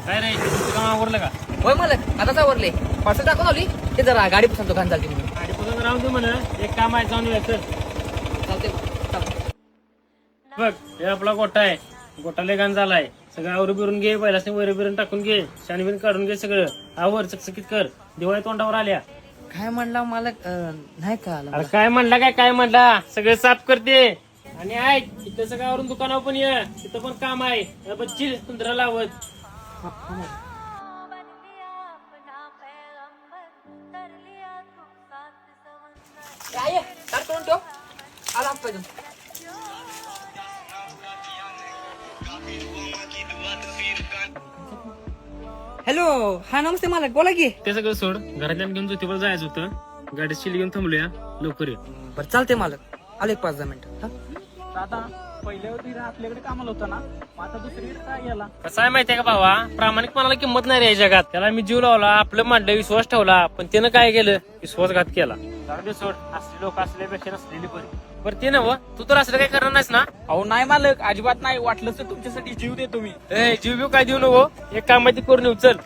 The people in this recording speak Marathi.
काय रे तुझं काम आवरलं का? होय मालक आताच आवरले. पार्सल टाकून आली ते जरा गाडी पसंत दुकान चालते म्हणून. गाडी पसंत राहून दे म्हण, एक काम आहे जाऊन यायचं. चालते बघ हे आपला गोटा आहे, गोटा लय घाण झालाय. सगळं आवरू बिरून घे, पहिलाच वैर बिरून टाकून घे, शाणी बिन काढून घे, सगळं आवर चकचकीत कर. दिवाळी तोंडावर आल्या. काय म्हणला मालक नाही का आला अरे काय म्हणला काय म्हणला, सगळं साफ करते. आणि ऐक इथं सगळं आवरून दुकानावर पण ये, तिथं पण काम आहे. बच्ची सुंदर लावत. काय ताट करून ठेव आला पाहिजे. हॅलो हा नमस्ते मालक बोला की. ते सगळं सोड, घरातल्या घेऊन ज्योतिबाला जायचं होतं. गाडी शिली घेऊन थांबलोया, लवकर ये. बरं चालते मालक आले 5-10 मिनिट. दादा पहिल्यावर आपल्याकडे कामाला होता ना, आता दुसरीकडे काय गेला? कसं आहे माहितीये का भावा, प्रामाणिकपणाला किंमत नाही रे या जगात. त्याला मी जीव लावला, आपलं मांडलं, विश्वास ठेवला, पण त्यानं काय केलं, विश्वासघात केला. जाऊ दे सोड, असले लोक असल्यापेक्षा नसलेली बरी. बरं ते नव तू तर असलं काय करणार नाहीस ना? अहो नाही मालक, अजिबात नाही. वाटलं तर तुमच्यासाठी जीव देतो मी. ए जीव बिव काय देऊ नको, एक काम माहिती करून येऊ चल.